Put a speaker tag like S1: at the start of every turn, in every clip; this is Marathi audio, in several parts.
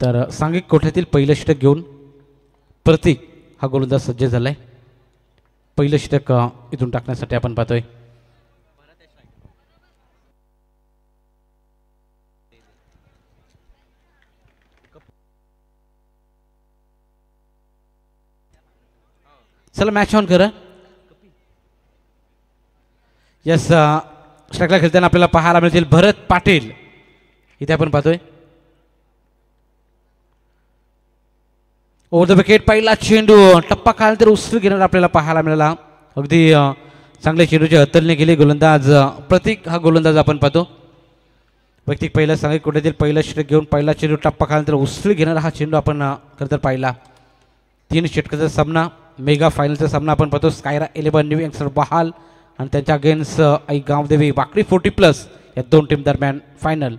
S1: तर सांघिक कोठ्यातील पहिलं षटक घेऊन प्रतीक हा गोलंदाज सज्ज झालाय. पहिलं षटक इथून टाकण्यासाठी आपण पाहतोय. चला मॅच ऑन करा. यस षटकला खेळताना आपल्याला पाहायला मिळतील भरत पाटील. इथे आपण पाहतोय ओव्हर द विकेट पहिला चेंडू टप्पा खाल्यानंतर उसळी घेणार आपल्याला पाहायला मिळाला. अगदी चांगल्या चेंडूची हतलने गेली गोलंदाज प्रतीक हा गोलंदाज आपण पाहतो. वैयक्तिक पहिला सांघिक कोट्यातील पहिला षटक घेऊन पहिला चेंडू टप्पा खाल्यानंतर उसळी घेणारा हा चेंडू आपण खरं तर पाहिला. 3 षटकाचा सामना मेगा फायनलचा सामना आपण पाहतो. स्कायरा 11 न्यू यंगस्टर बहाल आणि त्यांच्या अगेन्स्ट आई गावदेवी वाकडी 40+ या दोन टीम दरम्यान फायनल.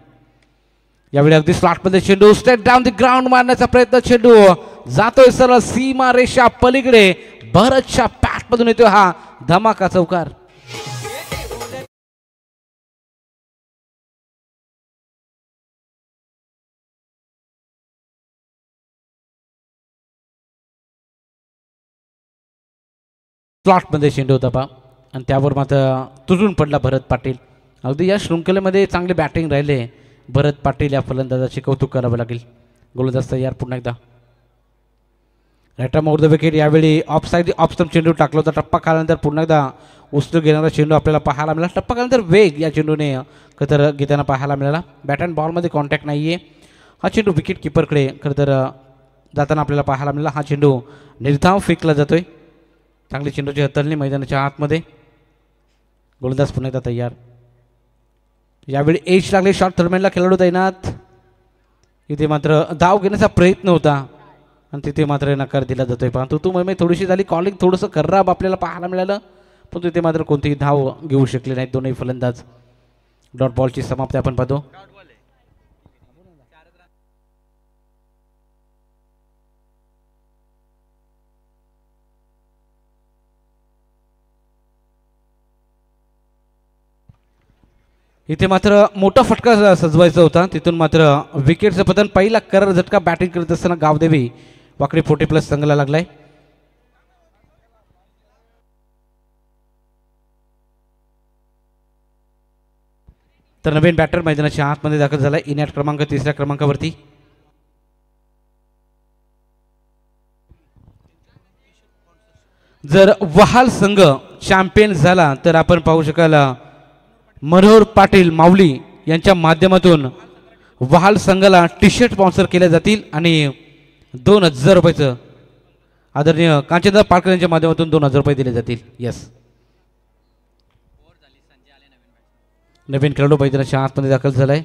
S1: यावेळी अगदी स्लॉटमध्ये चेंडू स्ट्रेट डाऊन द ग्राउंड मारण्याचा प्रयत्न. चेंडू जातोय सरळ सीमा रेषा पलीकडे. भरतच्या पॅटमधून येतोय हा धमाका चौकार. स्लॉटमध्ये चेंडू होता पा आणि त्यावर मात्र तुटून पडला भरत पाटील. अगदी या शृंखलेमध्ये चांगले बॅटिंग राहिले भरत पाटील. या फलंदाजाचे कौतुक करावं लागेल. गोलंदाज तयार पुन्हा एकदा राईट ओव्हर द विकेट. यावेळी ऑफ साईड ऑफ स्टंप चेंडू टाकला होता. टप्पा खाल्यानंतर पुन्हा एकदा उचलून घेणारा चेंडू आपल्याला पाहायला मिळाला. टप्पा खाल्यानंतर वेग या चेंडूने खरं घेताना पाहायला मिळाला. बॅट अँड बॉलमध्ये कॉन्टॅक्ट नाही आहे. हा चेंडू विकेट किपरकडे खरं तर जाताना आपल्याला पाहायला मिळाला. हा चेंडू निर्धाव फेकला जातोय. चांगली चेंडूची हतलणी मैदानाच्या आतमध्ये. गोलंदाज पुन्हा एकदा तयार. यावेळी एज लागले शॉर्ट थर्डमॅनला खेळाडू तैनात. इथे मात्र धाव घेण्याचा प्रयत्न होता आणि तिथे मात्र नकार दिला जातोय. परंतु तू मग थोडीशी झाली कॉलिंग थोडंसं खराब आपल्याला पाहायला मिळालं. पण तिथे मात्र कोणतीही धाव घेऊ शकले नाहीत दोन्ही फलंदाज. डॉट बॉलची समाप्ती आपण पाहतो. इथे मात्र मोठा फटका सजवायचा होता. तिथून मात्र विकेटचं पतन. पहिला करार झटका बॅटिंग करत असताना गावदेवी वाकडी 40+ संघाला लागलाय. तर नवीन बॅटर मैदानाच्या आतमध्ये दाखल झालाय. इनॅट क्रमांक 3 क्रमांकावरती. जर वहाल संघ चॅम्पियन झाला तर आपण पाहू शकाल मनोहर पाटील माऊली यांच्या माध्यमातून वहाल संघाला टी-शर्ट स्पॉन्सर केले जातील आणि 2000 रुपयाचं आदरणीय कांचनदा पालकर यांच्या माध्यमातून 2000 रुपये दिले जातील. यस नवीन खेळाडू मैदानाच्या आतमध्ये दाखल झालाय.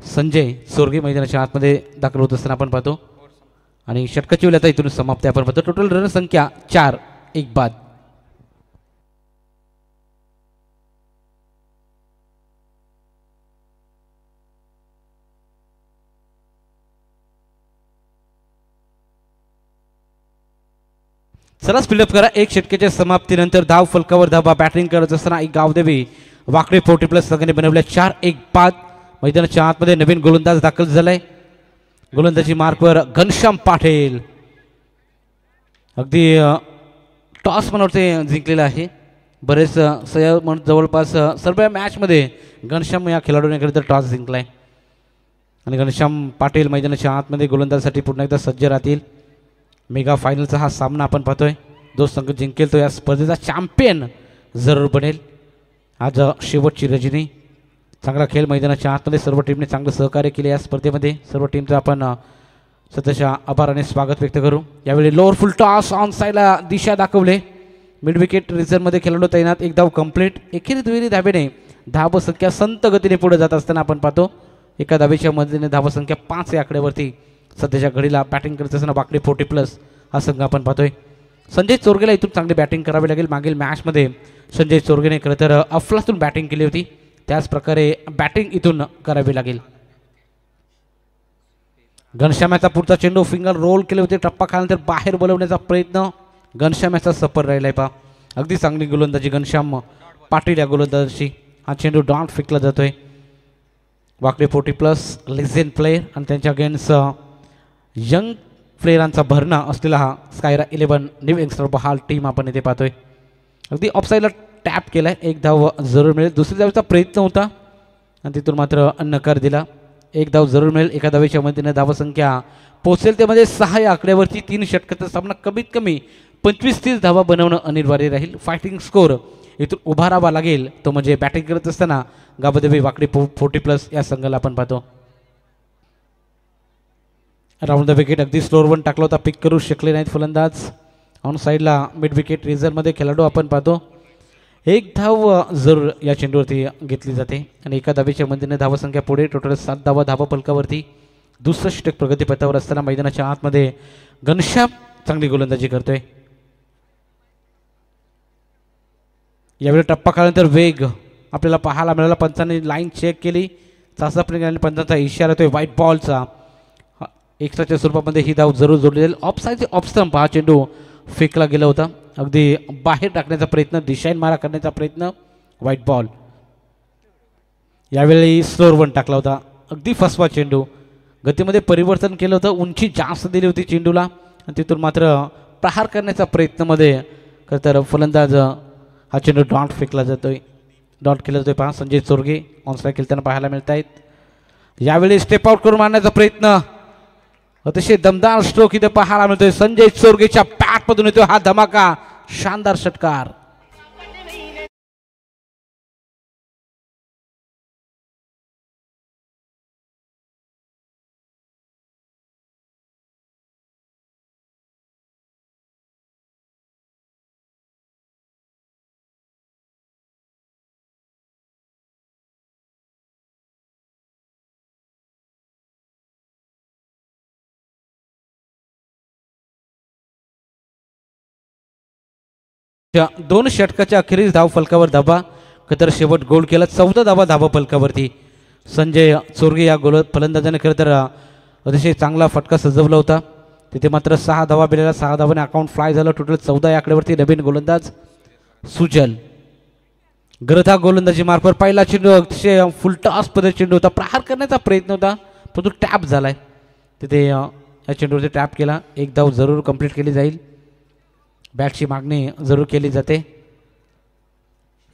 S1: संजय चोरगे मैदानाच्या आतमध्ये दाखल होत असताना आपण पाहतो आणि षटकाची वेळ आता इथून समाप्ती आपण पाहतो. टोटल रन संख्या 4 एक बाद. चला स्पीडअप करा. एक षटकाच्या समाप्तीनंतर धाव फलकावर धावा. बॅटिंग करत असताना एक गावदेवी वाकडी 40+ संघाने बनवल्या 4 एक बाद. मैदानाच्या आतमध्ये नवीन गोलंदाज दाखल झालाय. गोलंदाजी मार्कवर घनश्याम पाटील. अगदी टॉस म्हणून जिंकलेला आहे. बरेच जवळपास सर्व मॅचमध्ये घनश्याम या खेळाडूने खरं तर टॉस जिंकलाय आणि घनश्याम पाटील मैदानाच्या आतमध्ये गोलंदाजीसाठी पुन्हा एकदा सज्ज राहतील. मेगा फायनलचा हा सामना आपण पाहतोय. जो संघ जिंकेल तो या स्पर्धेचा चॅम्पियन जरूर बनेल. आज शेवटची रजनी. चांगला खेळ मैदानाच्या आतमध्ये. सर्व टीमने चांगलं सहकार्य केले या स्पर्धेमध्ये. सर्व टीमचं आपण सध्याच्या आभाराने स्वागत व्यक्त करू. यावेळी लोअर फुल टॉस ऑन साईडला दिशा दाखवले. मिड विकेट रिझर्वमध्ये खेळाडू तैनात. एक धाव कंप्लीट. एकेरी दुहेरी धावेने धावसंख्या संत गतीने पुढे जात असताना आपण पाहतो. एका धावेच्या मदतीने धावसंख्या 5 या आकड्यावरती सध्याच्या घडीला बॅटिंग करत असताना वाकडी 40+ हा संघ आपण पाहतोय. संजय चोरगेला इथून चांगली बॅटिंग करावी लागेल. मागील मॅचमध्ये संजय चोरगेने खरं तर अफलातून बॅटिंग केली होती. त्याच प्रकारे बॅटिंग इथून करावी लागेल. घनश्यामाचा पुढचा चेंडू फिंगर रोल केले होते. टप्पा खाल्यानंतर बाहेर बोलवण्याचा प्रयत्न घनश्यामाचा सफर राहिलाय पा. अगदी चांगली गोलंदाजी घनश्याम पाटील या गोलंदाजी. हा चेंडू डॉट फेकला जातोय. वाकडी 40+ लेजेंड प्लेयर आणि त्यांच्या अगेन्स्ट यंग प्लेयरांचा भरणा असलेला हा स्कायरा 11 न्यू यंगस्टर बहाल टीम आपण इथे पाहतोय. अगदी ऑफसाईडला टॅप केलाय, एक धाव जरूर मिळेल. दुसरी धावेचा प्रयत्न होता आणि तिथून मात्र नकार दिला. एक धाव जरूर मिळेल. एका धावेच्या मदतीने धावसंख्या पोहोचेल त्यामध्ये 6 या आकड्यावरती. 3 षटकाचा सामना कमीत कमी 25-30 धावा बनवणं अनिवार्य राहील. फायटिंग स्कोर इथून उभारावा लागेल, तो म्हणजे बॅटिंग करत असताना गाबादेवी वाकडी 40+ या संघाला आपण पाहतो. राऊंड द विकेट अगदी स्लोअर वन टाकला होता, पिक करू शकले नाहीत फलंदाज. ऑन साईडला मिड विकेट रिझर्वमध्ये खेळाडू आपण पाहतो. एक धाव जरूर या चेंडूवरती घेतली जाते आणि एका धावेच्या मदतीने धावसंख्या पुढे. टोटल 7 धावा धावफलकावरती. दुसरं षटक प्रगतीपथावर असताना मैदानाच्या आतमध्ये घनश्याम चांगली गोलंदाजी करतोय. यावेळी टप्पा काढल्यानंतर वेग आपल्याला पाहायला मिळाला. पंचांनी लाईन चेक केली, चाचपणी आणि पंचांचा इशारा येतोय व्हाईट बॉलचा. एक्स्ट्राच्या स्वरूपामध्ये ही धाव जरूर जोडली जाईल. ऑफ साईडचे ऑफ स्टंप हा चेंडू फेकला गेला होता. अगदी बाहेर टाकण्याचा प्रयत्न, दिशाईन मारा करण्याचा प्रयत्न, व्हाईट बॉल. यावेळी स्लोअर वन टाकला होता, अगदी फसवा चेंडू. गतीमध्ये परिवर्तन केलं होतं, उंची जास्त दिली होती चेंडूला आणि तिथून मात्र प्रहार करण्याचा प्रयत्नामध्ये खरं तर फलंदाज हा चेंडू डॉट फेकला जातोय. डॉट केला जातोय पहा. संजय चोरगे ऑनस्ट्राईक खेळताना पाहायला मिळत आहेत. यावेळी स्टेप आउट करून मारण्याचा प्रयत्न, अतिशय दमदार स्ट्रोक इथे पाहायला मिळतोय. संजय चोरगेच्या बॅटमधून येतोय हा धमाका, शानदार षटकार. दोन षटकाच्या अखेरीस धाव फलकावर धाबा खतर शेवट गोल केला. 14 धावा धावा फलकावरती. संजय चोरगे या फलंदाजाने खरं तर अतिशय चांगला फटका सजवला होता. तिथे मात्र 6 धावा मिळाल्या. 6 धावाने अकाउंट फ्लाय झालं. टोटल 14 या आकड्यावरती. नवीन गोलंदाज सुजल. गरथा गोलंदाजी मार्फत पहिला चेंडू अतिशय फुलटॉस पद्धती चेंडू होता. प्रहार करण्याचा प्रयत्न होता पण तो टॅप झालाय. तिथे या चेंडूवरती टॅप केला. एक धाव जरूर कंप्लीट केली जाईल. बॅटची मागणी जरूर केली जाते.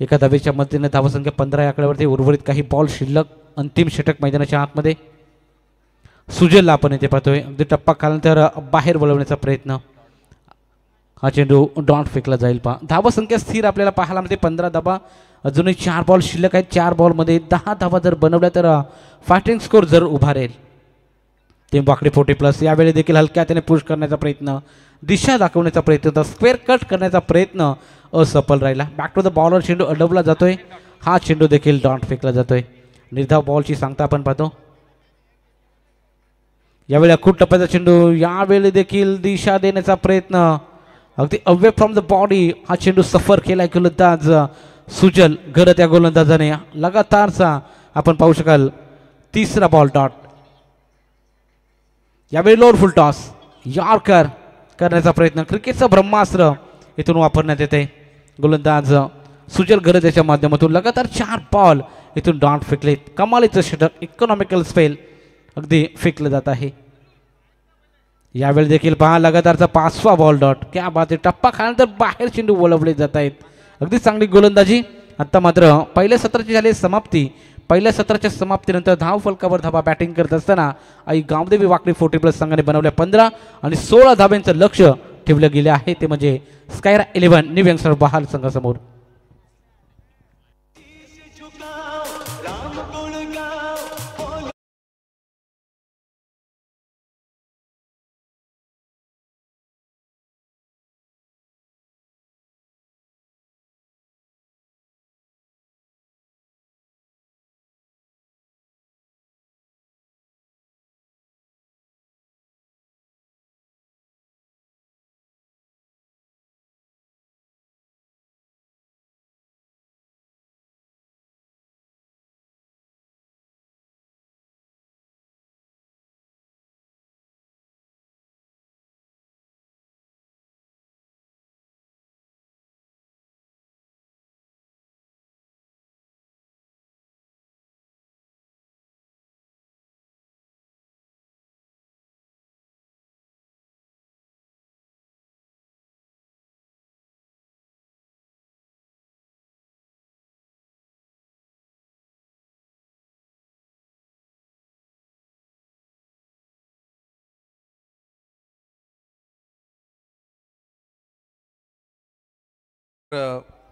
S1: एका धावेच्या मदतीने धावसंख्या 15 या आकड्यावरती. उर्वरित काही बॉल शिल्लक. अंतिम षटक मैदानाच्या आतमध्ये. सुजलला आपण इथे पाहतोय. अगदी टप्पा खाल्यानंतर बाहेर बोलवण्याचा प्रयत्न. हा चेंडू डॉट फेकला जाईल पहा. धावसंख्या स्थिर आपल्याला पाहायला मिळते. 15 धावा. अजूनही 4 बॉल शिल्लक आहेत. 4 बॉलमध्ये 10 धावा जर बनवल्या तर फायटिंग स्कोर जर उभारेल. ते वाकडे 40+. यावेळी देखील हलक्या त्याने पुश करण्याचा प्रयत्न, दिशा दाखवण्याचा प्रयत्न होता. स्क्वेअर कट करण्याचा प्रयत्न असफल राहिला. बॅक टू द बॉलर चेंडू अडवला जातोय. हा चेंडू देखील डॉट फेकला जातोय. निर्धाव बॉलची सांगता आपण पाहतो. यावेळी अखूट टप्प्याचा चेंडू. यावेळी देखील दिशा देण्याचा प्रयत्न, अगदी अवे फ्रॉम द बॉडी हा चेंडू सफर केलाय गोलंदाज सुजल. घरत या गोलंदाजाने लगातारचा आपण पाहू शकाल 3रा बॉल डॉट. यावेळी लोअर फुल टॉस यॉर्कर करण्याचा प्रयत्न. क्रिकेटचं ब्रह्मास्त्र इथून वापरण्यात येते. गोलंदाज सुजल गरज याच्या माध्यमातून लगातार 4 बॉल इथून डॉट फेकले. कमालीचं षटक, इकॉनॉमिकल स्पेल अगदी फेकलं जात आहे. यावेळी देखील पहा लगातारचा 5वा बॉल डॉट. क्या बात आहे. टप्पा खाल्यानंतर बाहेर चेंडू वळवले जात आहेत. अगदी चांगली गोलंदाजी. आता मात्र पहिल्या सत्राची झाली समाप्ती. पहिल्या सत्राच्या समाप्तीनंतर धाव फलकावर धाबा बॅटिंग करत असताना आई गावदेवी वाकडी 40+ संघाने बनवल्या 15 आणि 16 धाब्यांचं लक्ष ठेवलं गेले आहे. ते म्हणजे स्कायरा 11 न्यू यंगस्टर बहाल संघासमोर.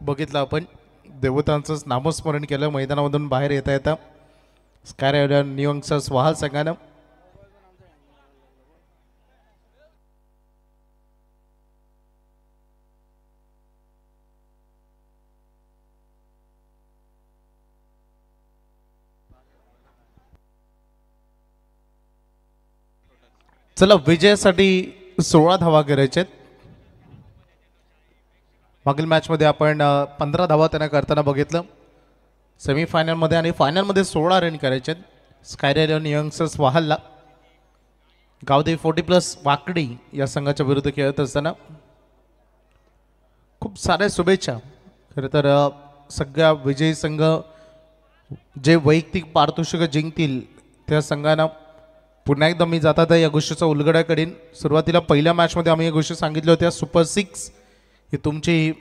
S2: बघितलं आपण देवतांचं नामस्मरण केलं मैदानामधून बाहेर येता येता स्काय न्यू यंगस्टर्स वहाल संघानं चला विजयासाठी 16 धावा करायचे मागील मॅचमध्ये आपण 15 धावा त्यांना करताना बघितलं सेमीफायनलमध्ये आणि फायनलमध्ये 16 रन करायचे स्कायरेलियन यंगस्टर्स वाहलला गावदेवी 40+ वाकडी या संघाच्या विरुद्ध खेळत असताना खूप साऱ्या शुभेच्छा खरं तर सगळ्या विजयी संघ जे वैयक्तिक पारितोषिक जिंकतील त्या संघांना पुन्हा एकदा मी जाता या गोष्टीचा उलगडा करीन सुरुवातीला पहिल्या मॅचमध्ये आम्ही या गोष्टी सांगितल्या होत्या सुपर 6 ही तुमची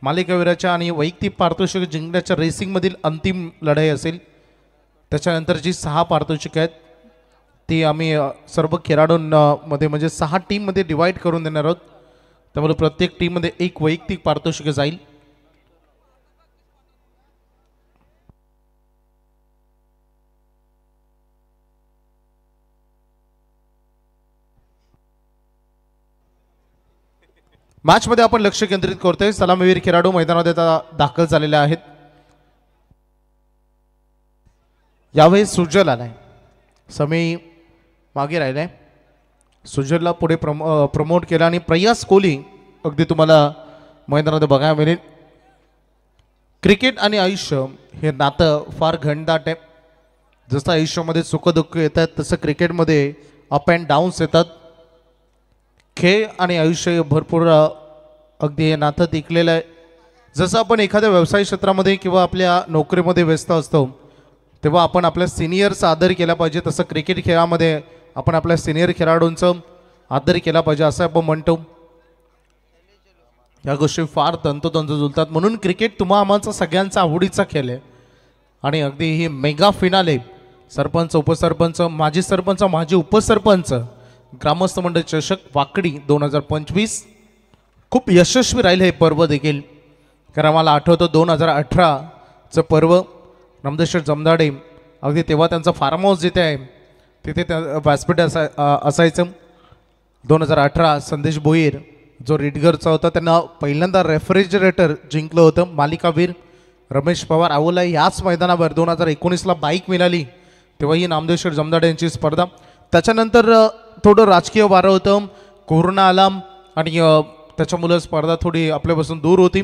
S2: मालिकावीराच्या आणि वैयक्तिक पारितोषिक जिंकण्याच्या रेसिंगमधील अंतिम लढाई असेल त्याच्यानंतर जी 6 पारितोषिक आहेत ती आम्ही सर्व खेळाडूंमध्ये म्हणजे 6 टीममध्ये डिवाईड करून देणार आहोत त्यामुळे प्रत्येक टीममध्ये एक वैयक्तिक पारितोषिक जाईल मॅचमध्ये आपण लक्ष केंद्रित करतोय सलामीवीर खेळाडू मैदानात दाखल झालेले आहेत यावेळी सुजल आलाय समी मागे राहिलाय सुजलला पुढे प्रमोट केला आणि प्रयास कोहली अगदी तुम्हाला मैदानात बघायला मिळेल क्रिकेट आणि आयुष्य हे नातं फार घनदाट आहे जसं आयुष्यामध्ये सुखदुःख येतात तसं क्रिकेटमध्ये अप अँड डाऊन्स येतात खेळ आणि आयुष्य भरपूर अगदी हे नातं टिकलेलं आहे जसं आपण एखाद्या व्यवसाय क्षेत्रामध्ये किंवा आपल्या नोकरीमध्ये व्यस्त असतो तेव्हा आपण आपल्या सिनियरचा आदर केला पाहिजे तसं क्रिकेट खेळामध्ये आपण आपल्या सिनियर खेळाडूंचं आदर केला पाहिजे असं आपण म्हणतो या गोष्टी फार तंतोतंत जुळतात म्हणून क्रिकेट तुम्हा आम्हाला सगळ्यांचा आवडीचा खेळ आहे आणि अगदी ही मेगा फिनाले सरपंच उपसरपंच माजी सरपंच माजी उपसरपंच ग्रामस्थ मंडळ चषक वाकडी 2025 खूप यशस्वी राहिले हे पर्व देखील कारण मला आठवतं 2018चं पर्व नामदेश्वर जमदाडे अगदी तेव्हा त्यांचा फार्म हाऊस जिथे आहे तिथे त्या व्यासपीठ असायचं 2018 संदेश भोईर जो रिडगरचा होता त्यांना पहिल्यांदा रेफ्रिजरेटर जिंकलं होतं मालिकावीर रमेश पवार आवला याच मैदानावर 2019ला बाईक मिळाली तेव्हाही नामदेश्वर जमदाडे यांची स्पर्धा त्याच्यानंतर थोडं राजकीय वारं होतं कोरोना आला आणि त्याच्यामुळे स्पर्धा थोडी आपल्यापासून दूर होती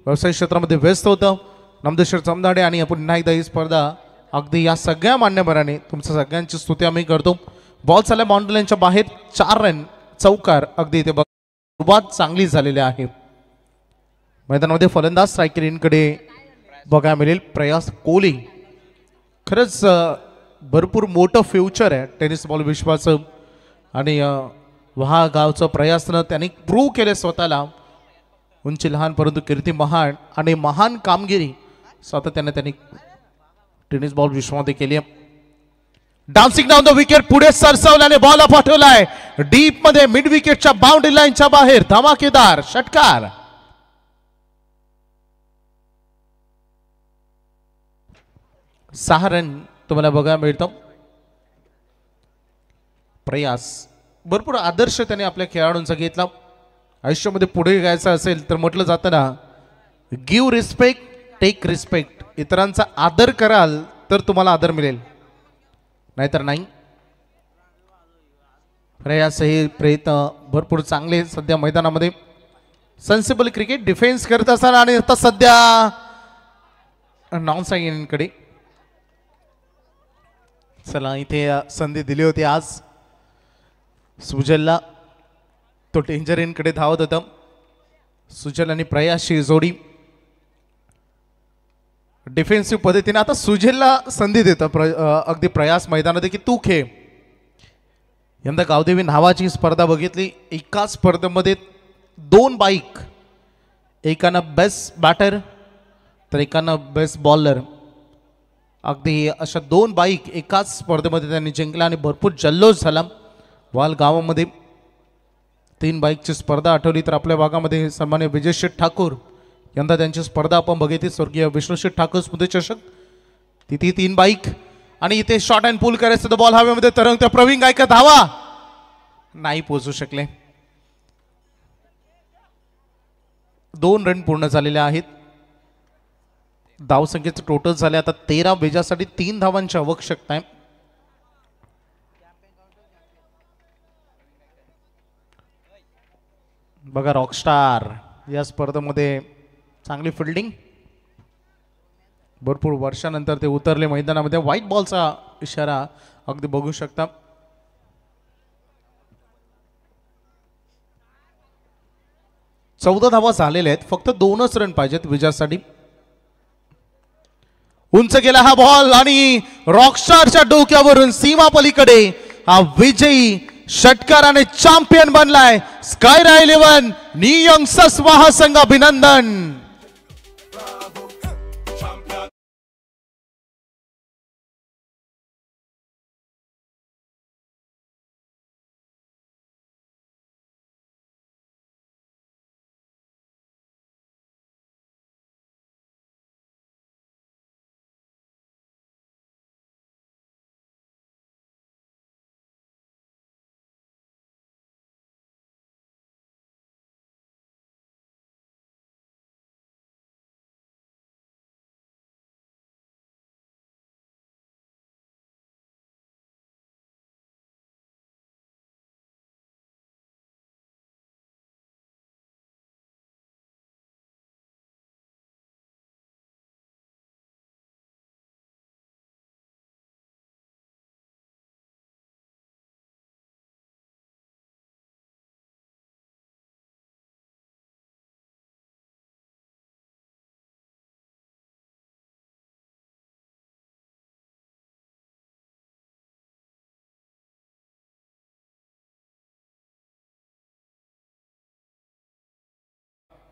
S2: व्यवसाय क्षेत्रामध्ये व्यस्त होतं नामदेश्वर जमदाडे आणि पुन्हा एकदा ही स्पर्धा अगदी या सगळ्या मान्यवरांनी तुमच्या सगळ्यांची स्तुती आम्ही करतो बॉल चालल्या बाउंड्री लाईनच्या बाहेर 4 रन चौकार अगदी इथे सुरुवात चांगली झालेली आहे मैदानामध्ये फलंदाज स्ट्रायकरींकडे बघायला मिळेल प्रयास कोहली खरंच भरपूर मोठं फ्युचर आहे टेनिस बॉल विश्वाचं आणि वहा गावचं प्रयासनं त्यांनी प्रूव्ह केले स्वतःला उंची लहान परंतु कीर्ती महान आणि महान कामगिरी सातत्याने त्यांनी टेनिस बॉल विश्वामध्ये केली आहे डान्सिंग डाऊन द विकेट पुढे सरसवल्याने बॉल पाठवलाय डीप मध्ये मिड विकेटच्या बाउंड्री लाईनच्या बाहेर धमाकेदार षटकार 6 रन तुम्हाला बघायला मिळतं प्रयास भरपूर आदर्श त्याने आपल्या खेळाडूंचा घेतला आयुष्यामध्ये पुढे जायचं असेल तर म्हटलं जातं ना गिव्ह रिस्पेक्ट टेक रिस्पेक्ट इतरांचा आदर कराल तर तुम्हाला आदर मिळेल नाहीतर नाही प्रयास हे प्रयत्न भरपूर चांगले सध्या मैदानामध्ये सेन्सिबल क्रिकेट डिफेन्स करत असताना आणि आता सध्या नॉन साईनकडे चला इथे संधी दिली होती आज सुजलला तो डेंजरिनकडे धावत होता सुजल आणि प्रयासची जोडी डिफेन्सिव्ह पद्धतीने आता सुजलला संधी देतं अगदी प्रयास मैदानात की तू खेळ यंदा गावदेवी नावाची स्पर्धा बघितली एका स्पर्धेमध्ये 2 बाईक एकानं बेस्ट बॅटर तर एकानं बेस्ट बॉलर अगदी अशा 2 बाईक एकाच स्पर्धेमध्ये त्यांनी जिंकल्या आणि भरपूर जल्लोष झाला वाल गावामध्ये 3 बाईकची स्पर्धा आठवली तर आपल्या भागामध्ये सन्मान्य विजय शेठ ठाकूर यंदा त्यांची स्पर्धा आपण बघितली स्वर्गीय विष्णुशेठ ठाकूर स्मृती चषक. तिथे 3 बाईक आणि इथे शॉट अँड पुल करायचं, बॉल हवेमध्ये तरंगत्या प्रवीण गायकर धावा नाही पोहोचू शकले. 2 रन पूर्ण झालेले आहेत. धावसंख्येचं टोटल झाले आता 13. बेजासाठी 3 धावांची आवश्यकता आहे. बघा रॉकस्टार या स्पर्धेमध्ये चांगली फिल्डिंग, भरपूर वर्षानंतर ते उतरले मैदानामध्ये. व्हाईट बॉलचा इशारा अगदी बघू शकता. चौदा धावा झालेल्या आहेत, फक्त 2च रन पाहिजेत विजयासाठी. उंच गेला हा बॉल आणि रॉकस्टारच्या डोक्यावरून सीमा पलीकडे हा विजयी षटकाराने चॅम्पियन बनलाय स्कायरा 11 न्यू यंगस्टर्स महासंघ. अभिनंदन.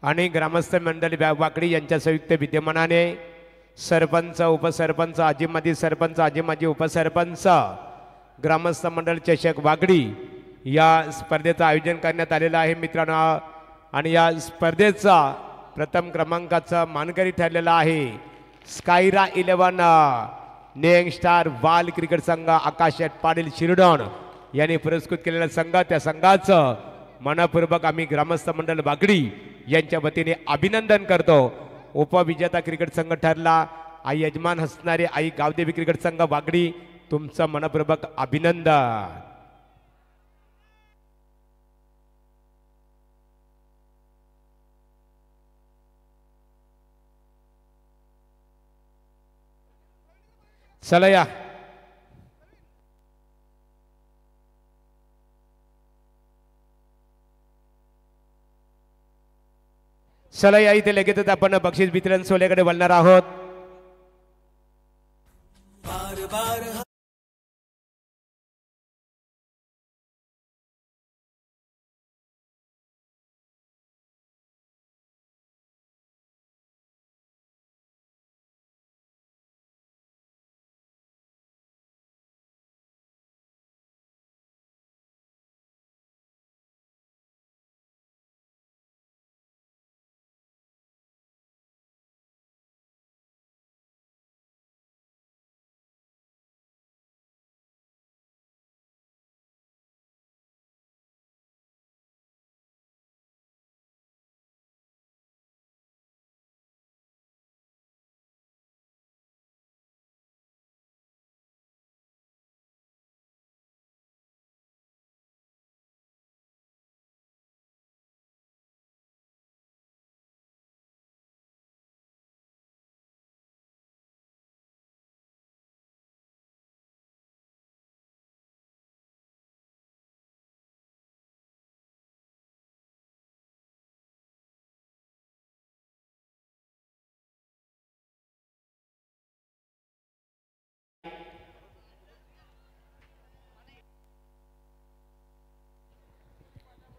S3: आणि ग्रामस्थ मंडळ वाकडी यांच्या संयुक्त विद्यमानाने सरपंच, उपसरपंच, आजी माजी सरपंच, आजी माजी उपसरपंच, ग्रामस्थ मंडळ चषक वाकडी या स्पर्धेचं आयोजन करण्यात आलेलं आहे मित्रांनो. आणि या स्पर्धेचा प्रथम क्रमांकाचा मानकरी ठरलेला आहे स्कायरा 11 नेंग स्टार बाल क्रिकेट संघ आकाश पाटील शिरडोण यांनी पुरस्कृत केलेला संघ. त्या संघाचं मनपूर्वक आम्ही ग्रामस्थ मंडळ वाकडी यांच्या वतीने अभिनंदन करतो. उपविजेता क्रिकेट संघ ठरला आई यजमान हसणारे आई गावदेवी क्रिकेट संघ वाकडी, तुमचं मनपूर्वक अभिनंदन. चला या चला या इथे लगेचच आपण बक्षीस वितरण सोहळ्याकडे वळणार आहोत.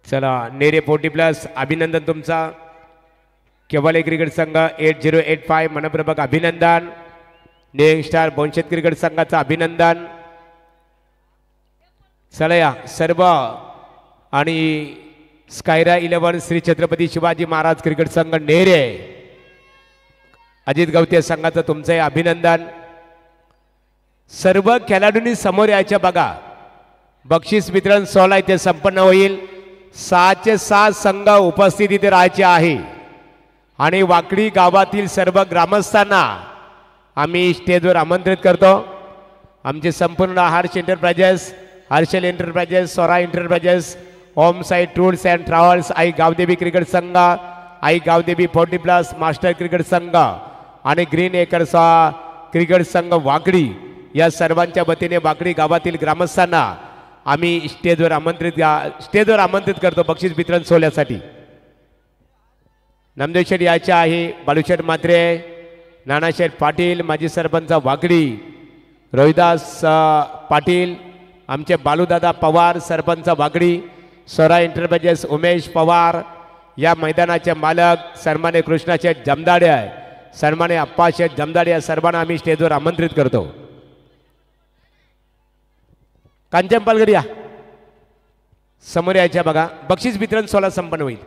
S3: चला नेरे 40 प्लस अभिनंदन तुमचा. केवले क्रिकेट संघ 8085 मनपूर्वक अभिनंदन. नेंग स्टार बोनशेत क्रिकेट संघाचं अभिनंदन. चला या सर्व आणि स्कायरा 11 श्री छत्रपती शिवाजी महाराज क्रिकेट संघ नेरे अजित गवते संघाचं तुमचे अभिनंदन. सर्व खेळाडूंनी समोर यायच्या बघा. बक्षीस वितरण सोहळा इथे संपन्न होईल. 6चे 6 संघ उपस्थित इथे राहायचे आहे आणि वाकडी गावातील सर्व ग्रामस्थांना आम्ही स्टेजवर आमंत्रित करतो. आमचे संपूर्ण Harshal enterprises, Swara enterprises, home side tours and travels, Aai Gavdevi cricket संघ, आई गावदेवी 40+ मास्टर क्रिकेट संघ आणि ग्रीन एकर्स क्रिकेट संघ वाकडी या सर्वांच्या वतीने वाकडी गावातील ग्रामस्थांना आम्ही स्टेजवर आमंत्रित करतो बक्षीस वितरण सोहळ्यासाठी. नामदेव शेठ यायचे आहे, बालूशेठ म्हात्रे, नानाशेठ पाटील, माजी सरपंच वाकडी, रोहिदास पाटील, आमचे बालूदादा पवार सरपंच वाकडी, स्वरा एंटरप्राइजेस उमेश पवार, या मैदानाचे मालक सन्मान्य कृष्णाशेठ जमदाडे, सन्मान्य अप्पाशेठ जमदाडे या सर्वांना आम्ही स्टेजवर आमंत्रित करतो. कांचन पालघर या समोर यायच्या बघा. बक्षीस वितरण सोहळा संपन्न होईल.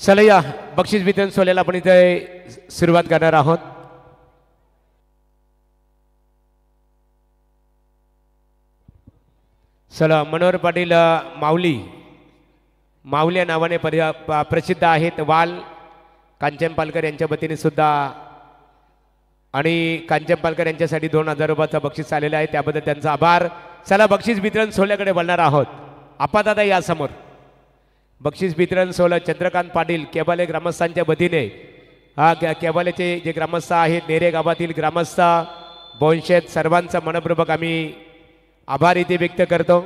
S3: चला या बक्षीस वितरण सोहळ्याला आपण इथे सुरुवात करणार आहोत. चला मनोहर पाटील माऊली या नावाने प्रसिद्ध आहेत. वाल कांचन पालकर यांच्या वतीने सुद्धा आणि कांचन पालकर यांच्यासाठी 2000 रुपयाचं बक्षीस आलेलं आहे, त्याबद्दल त्यांचा आभार. चला बक्षीस वितरण सोहळ्याकडे वळणार आहोत. आपा दादा या समोर. बक्षीस वितरण सोहळा चंद्रकांत पाटील केबाले ग्रामस्थांच्या वतीने, केबालेचे जे ग्रामस्थ आहेत, नेरे गावातील ग्रामस्थ बोनशेत सर्वांचा मनपूर्वक आम्ही आभार इथे व्यक्त करतो.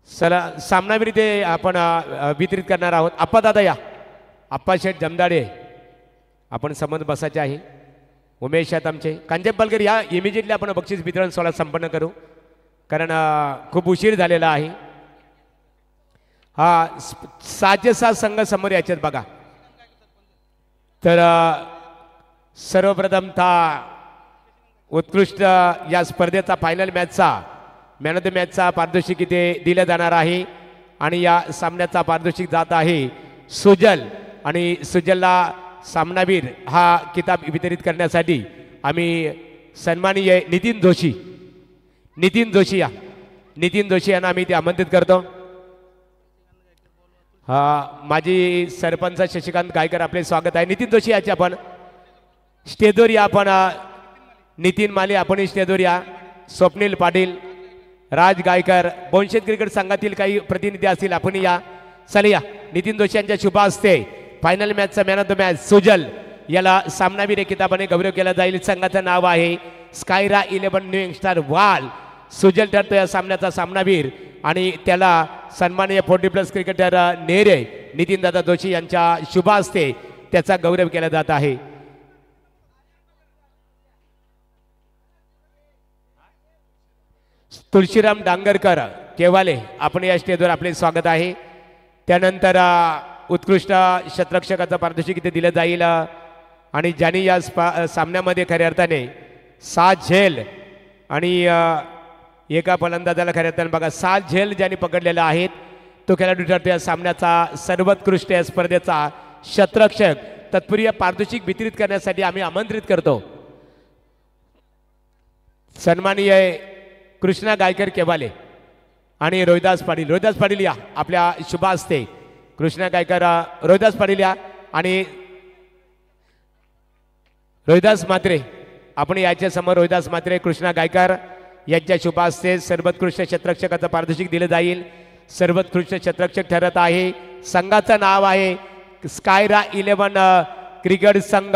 S3: चला सामनावीर इथे आपण वितरित करणार आहोत. आप्पा दादा या. आप्पा शेठ जमदाडे आपण समोर बसायचे आहे. उमेश आहेत आमचे. कांचन पालकर या. इमिजिएटली आपण बक्षीस वितरण सोहळा संपन्न करू, कारण खूप उशीर झालेला आहे. हा 6चे 6 संघ समोर यायचे बघा. तर सर्वप्रथमतः उत्कृष्ट या स्पर्धेचा फायनल मॅचचा मॅन ऑफ द मॅचचा पारितोषिक इथे दिलं जाणार आहे आणि या सामन्याचा पारितोषिक जात आहे सुजल, आणि सुजलला सामनावीर हा किताब वितरित करण्यासाठी आम्ही सन्माननीय नितीन जोशी यांना आम्ही ते आमंत्रित करतो. माजी सरपंच शशिकांत गायकर आपले स्वागत आहे. नितीन जोशी याचे आपण स्टेजवर या. आपण नितीन माले आपण स्टेजवर या. स्वप्नील पाटील, राज गायकर, बोनशेत क्रिकेट संघातील काही प्रतिनिधी असतील आपण या. चला या. नितीन जोशी यांच्या शुभ हस्ते फायनल मॅचचा man of the match Sujal याला सामनावीर किताबाने गौरव केला जाईल. संघाचं नाव आहे स्कायरा 11 न्यू यंगस्टर वाल. सुजल ठरतो या सामन्याचा सामनावीर आणि त्याला सन्माननीय 40+ क्रिकेटर नेरे नितीन दादा जोशी यांच्या शुभ हस्ते त्याचा गौरव केला जात आहे. तुळशीराम डांगरकर केवाले आपण या स्टेजवर आपले स्वागत आहे. त्यानंतर उत्कृष्ट शतरक्षकाचं पारितोषिक इथे दिलं जाईल आणि ज्यांनी या सामन्यामध्ये खऱ्या अर्थाने 7 झेल आणि एका फलंदाजाला खऱ्या अर्थाने बघा 7 झेल ज्यांनी पकडलेला आहेत तो खेळाडू ठरतो या सामन्याचा सर्वोत्कृष्ट या स्पर्धेचा शतरक्षक. तत्पूर्वी पारितोषिक वितरित करण्यासाठी आम्ही आमंत्रित करतो सन्माननीय कृष्णा गायकर केवाले आणि रोहिदास पाटील या आपल्या शुभ हस्ते कृष्णा गायकर रोहिदास पाटील या आणि रोहिदास म्हात्रे आपण याच्या समोर रोहिदास म्हात्रे कृष्णा गायकर यांच्या शुभ हस्ते सर्वोत्कृष्ट क्षेत्ररक्षकाचं पारितोषिक दिलं जाईल. सर्वोत्कृष्ट क्षेत्ररक्षक ठरत आहे संघाचं नाव आहे स्कायरा 11 क्रिकेट संघ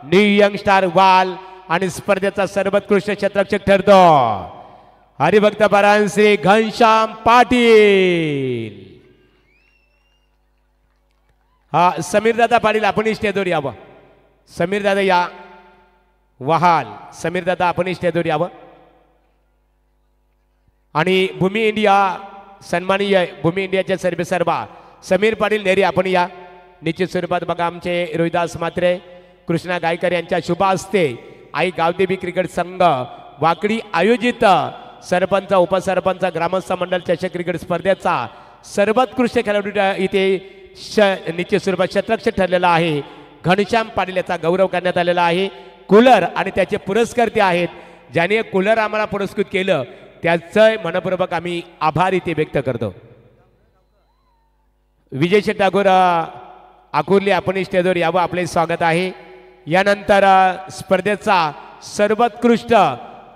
S3: न्यू यंग स्टार वाल आणि स्पर्धेचा सर्वोत्कृष्ट क्षेत्ररक्षक ठरतो हरिभक्त परायण श्री घनश्याम पाटील. हा समीर दादा पाटील आपण स्टेजवर यावं. समीर दादा या वहाल समीर दादा आपण स्टेजवर यावं. आणि भूमी इंडिया सन्माननीय भूमी इंडियाचे सर्वेसर्वा समीर पाटील नेरी आपण या. निश्चित स्वरूपात बघा आमचे रोहिदास म्हात्रे कृष्णा गायकर यांच्या शुभ हस्ते आई गावदेवी क्रिकेट संघ वाकडी आयोजित सरपंच उपसरपंच ग्रामस्थ मंडळ चषक क्रिकेट स्पर्धेचा सर्वोत्कृष्ट खेळाडू इथे निश्चित स्वरूपात क्षेत्ररक्षक ठरलेला आहे. घनश्याम पाटील याचा गौरव करण्यात आलेला आहे. कूलर आणि त्याचे पुरस्कर्ते आहेत ज्याने कूलर आम्हाला पुरस्कृत केलं त्याचं मनपूर्वक आम्ही आभार इथे व्यक्त करतो. विजय शेठ टागोर आकुर्ली आपण स्टेजवर यावं आपले स्वागत आहे. यानंतर स्पर्धेचा सर्वोत्कृष्ट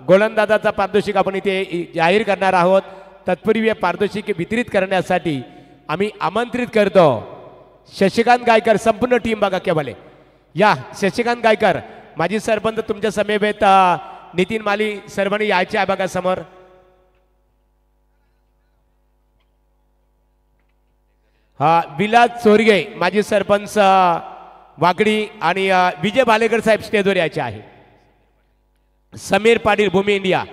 S3: गोलंदाजाचा पारितोषिक आपण इथे जाहीर करणार आहोत. तत्पूर्वी पारितोषिक वितरित करण्यासाठी आम्ही आमंत्रित करतो शशिकांत गायकर संपूर्ण टीम बघा केवळ या. शशिकांत गायकर माजी सरपंच तुमच्या समेत नितीन माली सर्वांनी यायचे आहे बघा समोर. हा विलास चोरगे माजी सरपंच वाकडी आणि विजय भालेकर साहेब स्टेजवर यायचे आहे. समीर पाटील भूमी इंडिया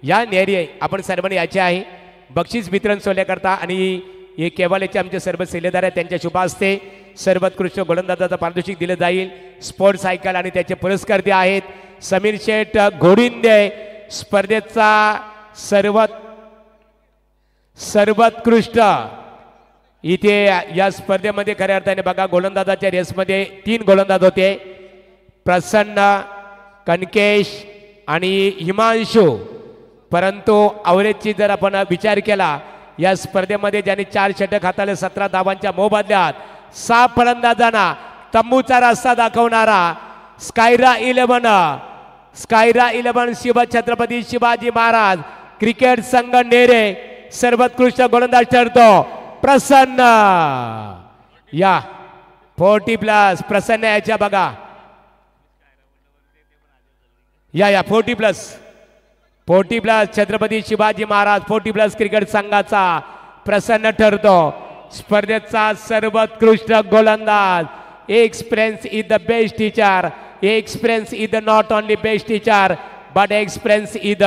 S3: या नेरी आपण सर्वांनी यायचे आहे. बक्षीस वितरण सोहळ्याकरता आणि हे केवालेचे आमचे सर्व सेलेदार आहेत त्यांच्या शुभ हस्ते सर्वोत्कृष्ट गोलंदाजाचं पारितोषिक दिलं जाईल. स्पोर्ट्स सायकल आणि त्याचे पुरस्कर्ते आहेत समीर शेठ घोडिंदे. स्पर्धेचा सर्वोत्कृष्ट इथे या स्पर्धेमध्ये खऱ्या अर्थाने बघा गोलंदाजाच्या रेसमध्ये 3 गोलंदाज होते प्रसन्न कनकेश आणि हिमांशू. परंतु अवरेजची जर आपण विचार केला या स्पर्धेमध्ये ज्यांनी 4 षटक हाताळले 17 धावांच्या मोबदल्यात 6 फलंदाजांना तंबूचा रस्ता दाखवणारा स्कायरा 11 शिव छत्रपती शिवाजी महाराज क्रिकेट संघ नेरे सर्वोत्कृष्ट गोलंदाज ठरतो प्रसन्न या 40+ प्रसन्न याच्या बघा या 40+ छत्रपती शिवाजी महाराज 40+ क्रिकेट संघाचा प्रसन्न ठरतो. स्पर्धेचा सर्वोत्कृष्ट गोलंदाज. Experience is the best teacher. Experience is the not only best teacher but experience is the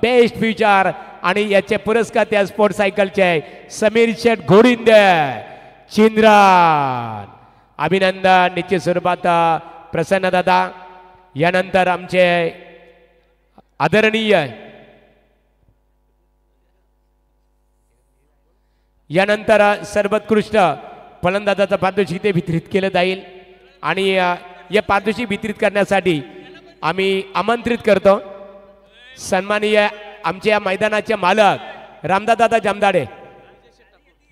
S3: best future. आणि याचे पुरस्कार त्या स्पोर्ट्स सायकलचे समीर शेठ घोडिंदे चिंद्रान. अभिनंदन निश्चित स्वरूपात प्रसन्न दादा. यानंतर आमचे आदरणीय यानंतर सर्वोत्कृष्ट फलंदाजाचं पारितोषिक ते वितरित केलं जाईल. आणि या पारितोषिक वितरित करण्यासाठी आम्ही आमंत्रित करतो सन्माननीय आमच्या या मैदानाचे मालक रामदादा जामदाडे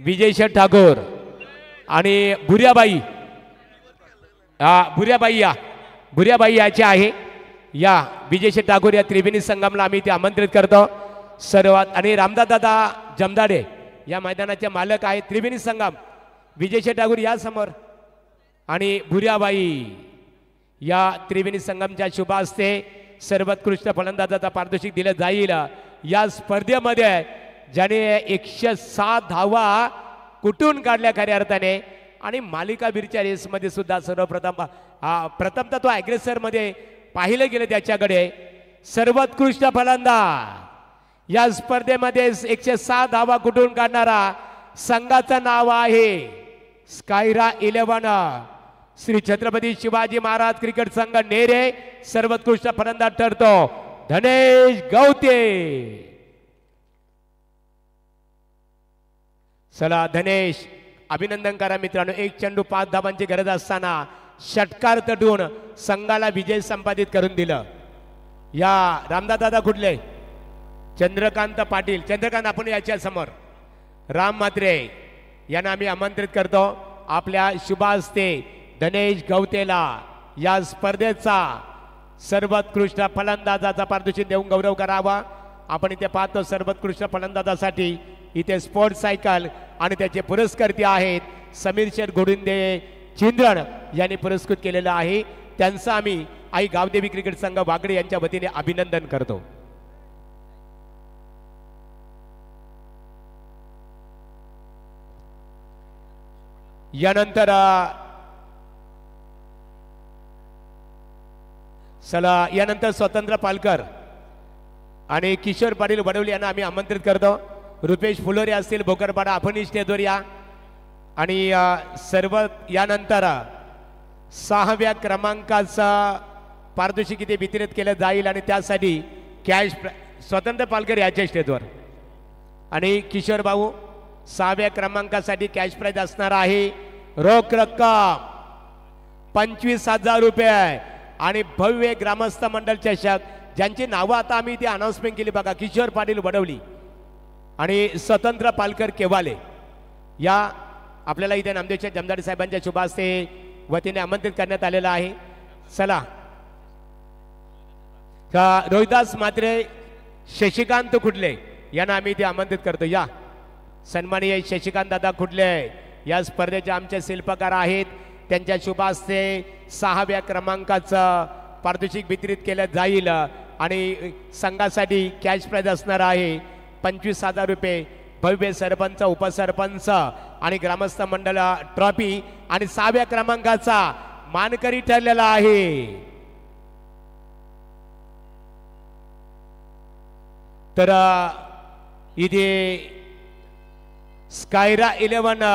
S3: विजय शेठ ठाकूर आणि भुर्याबाई भुर्याबाई याचे आहे. या विजय शेठ ठाकूर या त्रिवेणी संगमला आम्ही ते आमंत्रित करतो सर्वात. आणि रामदादा जमदाडे या मैदानाचे मालक आहेत त्रिवेणी संगम. विजय शेठ ठाकूर या समोर आणि भुर्याबाई या त्रिवेणी संगमच्या शुभ हस्ते सर्वोत्कृष्ट फलंदाजाचा पारितोषिक दिलं जाईल. या स्पर्धेमध्ये ज्याने 107 धावा कुठून काढल्या खऱ्या अर्थाने आणि मालिकावीरच्या रेसमध्ये सुद्धा प्रथमतः तो ॲग्रेसर मध्ये पाहिलं गेलं त्याच्याकडे सर्वोत्कृष्ट फलंदाज. या स्पर्धेमध्ये 107 धावा कुठून काढणारा संघाचं नाव आहे स्कायरा 11 श्री छत्रपती शिवाजी महाराज क्रिकेट संघ नेरे. सर्वोत्कृष्ट फलंदाज ठरतो धनेश गवते. चला धनेश अभिनंदन करा मित्रांनो. 1 चेंडू 5 धावांची गरज असताना षटकार तटून संघाला विजय संपादित करून दिलं. या रामदादा कुठले चंद्रकांत पाटील. चंद्रकांत आपण याच्या समोर. राम म्हात्रे यांना आम्ही आमंत्रित करतो आपल्या शुभ हस्ते गणेश गवतेला या स्पर्धेचा सर्वोत्कृष्ट फलंदाजाचा पारितोषिक देऊन गौरव करावा. आपण इथे पाहतो सर्वोत्कृष्ट फलंदाजासाठी इथे स्पोर्ट्स सायकल आणि त्याचे पुरस्कर्ते आहेत समीर शेठ घोडुंदे चिंद्रण यांनी पुरस्कृत केलेलं आहे. त्यांचं आम्ही आई गावदेवी क्रिकेट संघ वागडे यांच्या वतीने अभिनंदन करतो. यानंतर स्वतंत्र पालकर आणि किशोर पाटील वडवली यांना आम्ही आमंत्रित करतो. रुपेश फुलोरे असतील भोकरपाडा आपण स्टेजवर या. आणि सर्व यानंतर 6व्या क्रमांकाचा पारितोषिक इथे वितरित केलं जाईल आणि त्यासाठी कॅश स्वतंत्र पालकर याच्या स्टेजवर आणि किशोर भाऊ 6व्या क्रमांकासाठी कॅश प्राइज असणार आहे. रोख रक्कम 25,000 रुपये आणि भव्य ग्रामस्थ मंडळ चषक ज्यांची नावं आता आम्ही इथे अनाउन्समेंट केली बघा. किशोर पाटील वडवली आणि स्वतंत्र पालकर केवाले या आपल्याला इथे नामदेवच्या जमदाडे साहेबांच्या शुभ हस्ते वतीने आमंत्रित करण्यात आलेलं आहे. चला रोहिदास मात्रे शशिकांत खुडले यांना आम्ही इथे आमंत्रित करतो. या सन्माननीय शशिकांत दादा खुडले या स्पर्धेचे आमचे शिल्पकार आहेत. त्यांच्या शुभ हस्ते 6व्या क्रमांकाचं पारितोषिक वितरित केलं जाईल आणि संघासाठी कॅश प्राइज असणार आहे 25,000 रुपये. भव्य सरपंच उपसरपंच आणि ग्रामस्थ मंडळ ट्रॉफी आणि 6व्या क्रमांकाचा मानकरी ठरलेला आहे. तर इथे स्कायरा 11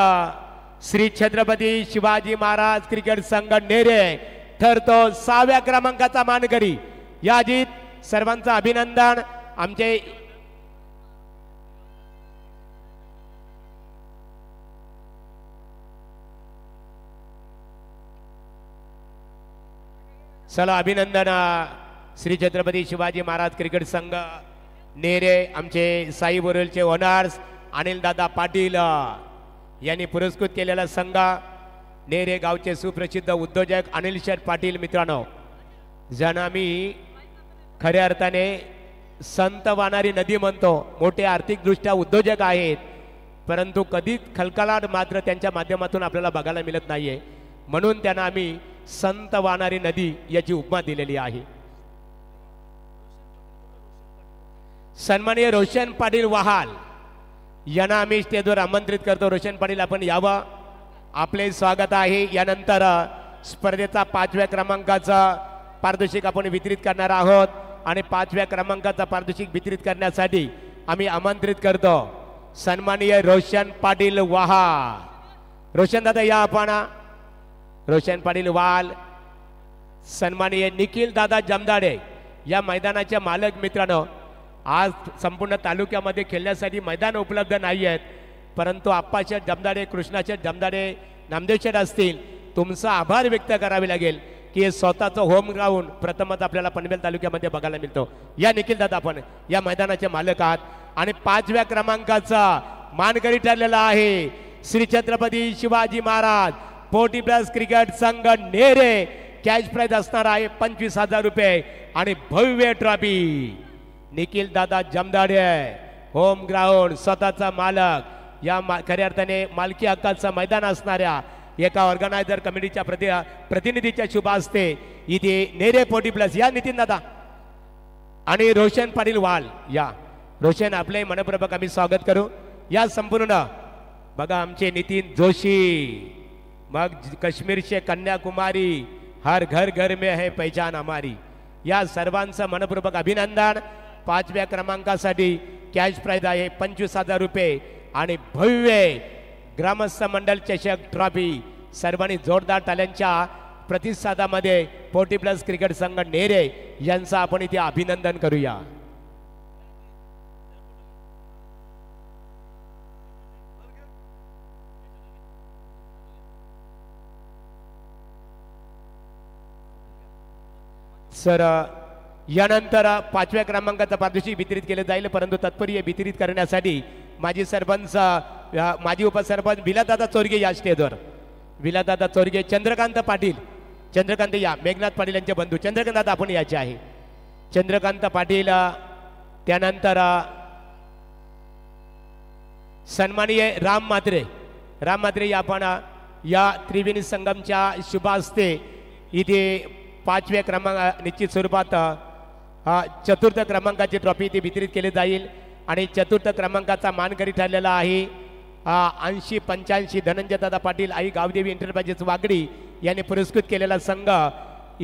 S3: श्री छत्रपती शिवाजी महाराज क्रिकेट संघ नेरे ठरतो 6व्या क्रमांकाचा मानकरी. या अजित सर्वांचं अभिनंदन. आमचे चला अभिनंदन श्री छत्रपती शिवाजी महाराज क्रिकेट संघ नेरे आमचे साई बोरेलचे ओनर्स अनिल दादा पाटील यांनी पुरस्कृत केलेला संघ नेरे गावचे सुप्रसिद्ध उद्योजक अनिल शेठ पाटील. मित्रांनो ज्यांना आम्ही खऱ्या अर्थाने संत वाहणारी नदी म्हणतो, मोठे आर्थिकदृष्ट्या उद्योजक आहेत, परंतु कधीच खलखलाट मात्र त्यांच्या माध्यमातून आपल्याला बघायला मिळत नाहीये. म्हणून त्यांना आम्ही संत वाहणारी नदी याची उपमा दिलेली आहे. सन्माननीय रोशन पाटील वहाल यांना आम्ही स्टेजवर आमंत्रित करतो. रोशन पाटील आपण यावं, आपले स्वागत आहे. यानंतर स्पर्धेचा 5व्या क्रमांकाचा पारितोषिक आपण वितरित करणार आहोत आणि 5व्या क्रमांकाचा पारितोषिक वितरित करण्यासाठी आम्ही आमंत्रित करतो सन्माननीय रोशन पाटील वहाल. रोशन दादा या आपण. रोशन पाटील वाल. सन्माननीय निखिल दादा जमदाडे या मैदानाचे मालक. मित्रांनो आज संपूर्ण तालुक्यामध्ये खेळण्यासाठी मैदान उपलब्ध नाही आहेत, परंतु आप्पाशेठ जमदाडे, कृष्णाशेठ जमदाडे, नामदेवशेठ असतील, तुमचा आभार व्यक्त करावे लागेल की हे स्वतःचं होम ग्राउंड प्रथमच आपल्याला पनवेल तालुक्यामध्ये बघायला मिळतो. या निखिल दादा आपण या मैदानाचे मालक आहात आणि 5व्या क्रमांकाचा मानकरी ठरलेला आहे श्री छत्रपती शिवाजी महाराज पोटी प्लस क्रिकेट संघ नेरे. कॅश प्राइज असणार आहे 25,000 रुपये आणि भव्य ट्रॉफी. निखिल दादा जमदाडे होम ग्राउंड स्वतःचा मालक या खऱ्या अर्थाने मालकी हक्काचं मैदान असणाऱ्या एका ऑर्गनायझर कमिटीच्या प्रतिनिधीच्या शुभ हस्ते इथे नेरे पोटी प्लस. या नितीन दादा आणि रोशन पाटील वाल. या रोशन आपले मनपूर्वक आम्ही स्वागत करू. या संपूर्ण बघा आमचे नितीन जोशी, मग काश्मीर से कन्याकुमारी, हर घर घर में है पहचान हमारी. या सर्वांचं मनपूर्वक अभिनंदन. 5व्या क्रमांकासाठी कॅश प्राइज आहे 25,000 रुपये आणि भव्य ग्रामस्थ मंडळ चषक ट्रॉफी. सर्वांनी जोरदार टाळ्यांच्या प्रतिसादामध्ये पोटी प्लस क्रिकेट संघ नेरे यांचं आपण इथे अभिनंदन करूया. सर यानंतर 5व्या क्रमांकाचा पारितोषिक वितरित केले जाईल, परंतु तत्परी वितरित करण्यासाठी माजी सरपंच माजी उपसरपंच विलादादा चोरगे या स्टेजवर. विलादादा चोरगे, चंद्रकांत पाटील, चंद्रकांत या, मेघनाथ पाटील यांचे बंधू चंद्रकांत दादा आपण याचे आहे. चंद्रकांत पाटील, त्यानंतर सन्माननीय राम म्हात्रे, राम म्हात्रे या आपण या त्रिवेणी संगमच्या शुभ हस्ते इथे 5व्या क्रमांक निश्चित स्वरूपात चतुर्थ क्रमांकाची ट्रॉफी इथे वितरित केली जाईल. आणि चतुर्थ क्रमांकाचा मानकरी ठरलेला आहे 80-85 धनंजय दादा पाटील आई गावदेवी एंटरप्राइजेस वागडी यांनी पुरस्कृत केलेला संघ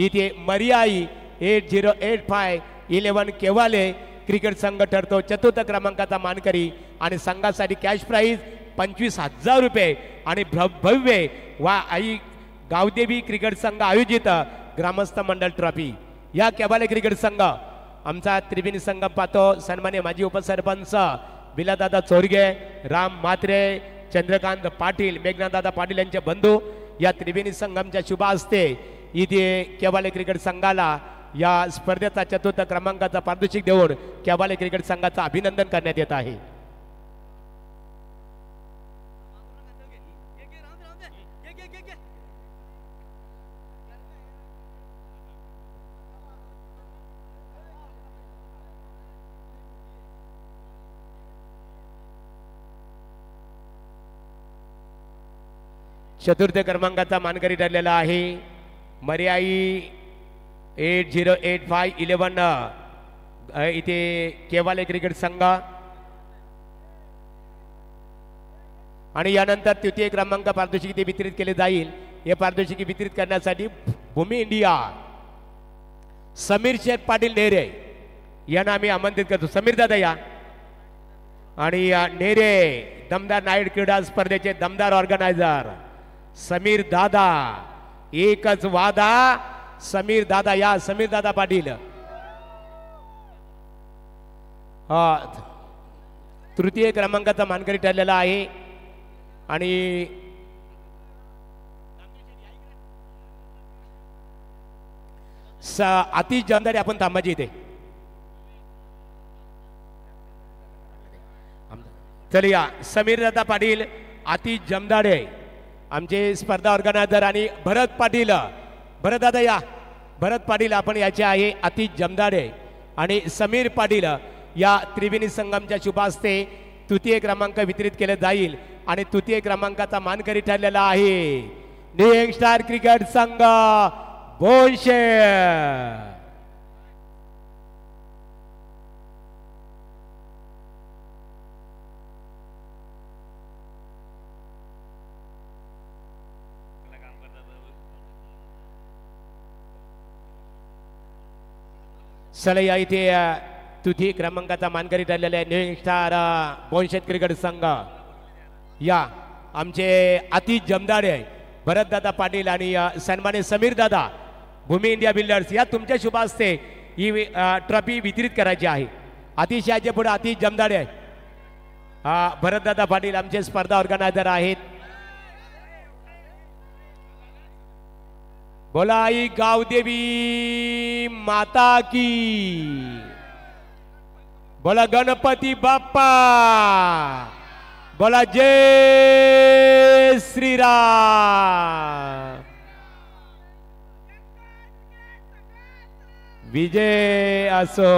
S3: इथे मरियाई 8085-11 केवाले क्रिकेट संघ ठरतो चतुर्थ क्रमांकाचा मानकरी. आणि संघासाठी कॅश प्राईज 25,000 रुपये आणि भव्य वा आई गावदेवी क्रिकेट संघ आयोजित ग्रामस्थ मंडळ ट्रॉफी. या केवाले क्रिकेट संघ आमचा त्रिवेणी संघ पाहतो. सन्मान्य माजी उपसरपंच विलादादा चोरगे, राम म्हात्रे, चंद्रकांत पाटील, मेघनाथदादा पाटील यांचे बंधू या त्रिवेणी संघाच्या शुभ हस्ते इथे केवाले क्रिकेट संघाला या स्पर्धेचा चतुर्थ क्रमांकाचा पारितोषिक देऊन केवाले क्रिकेट संघाचं अभिनंदन करण्यात येत आहे. चतुर्थ क्रमांकाचा मानकरी ठरलेला आहे मर्याई 8085-11 इथे केवाले क्रिकेट संघ. आणि यानंतर तृतीय क्रमांक पारितोषिक इथे वितरित केले जाईल. हे पारितोषिक वितरित करण्यासाठी भूमी इंडिया समीर शेठ पाटील नेरे यांना आम्ही आमंत्रित करतो. समीर दादा या. आणि नेरे दमदार नाईट क्रीडा स्पर्धेचे दमदार ऑर्गनायझर समीर दादा, एकच वादा समीर दादा या. समीर दादा पाटील तृतीय क्रमांकाचा मानकरी ठरलेला आहे. आणि अतिश जमदारी आपण थांबायची इथे. चल या. समीर दादा पाटील, अतिश जमदाडे आमचे स्पर्धा ऑर्गनायझर आणि भरत पाटील, भरत दादा या. भरत पाटील आपण याचे आहे अतिश जमदाडे आणि समीर पाटील या त्रिवेणी संगमच्या शुभ हस्ते तृतीय क्रमांक वितरित केले जाईल. आणि तृतीय क्रमांकाचा मानकरी ठरलेला आहे न्यू यंगस्टार क्रिकेट संघ बोनशे. चला या. इथे तृतीय क्रमांकाचा मानकरी ठरलेला आहे न्यू यंगस्टार बोनशेत क्रिकेट संघ या. आमचे अतिश जमदाडे भरतदादा पाटील आणि सन्मान्य समीर दादा भूमी इंडिया बिल्डर्स या तुमच्या शुभ हस्ते ही ट्रॉफी वितरित करायची आहे. अतिशयाचे पुढे अतिश जमदाडे भरतदादा पाटील आमचे स्पर्धा ऑर्गनायझर आहेत. बोला आई गावदेवी माता की, बोला गणपती बाप्पा, बोला जय श्रीराम. विजय असो.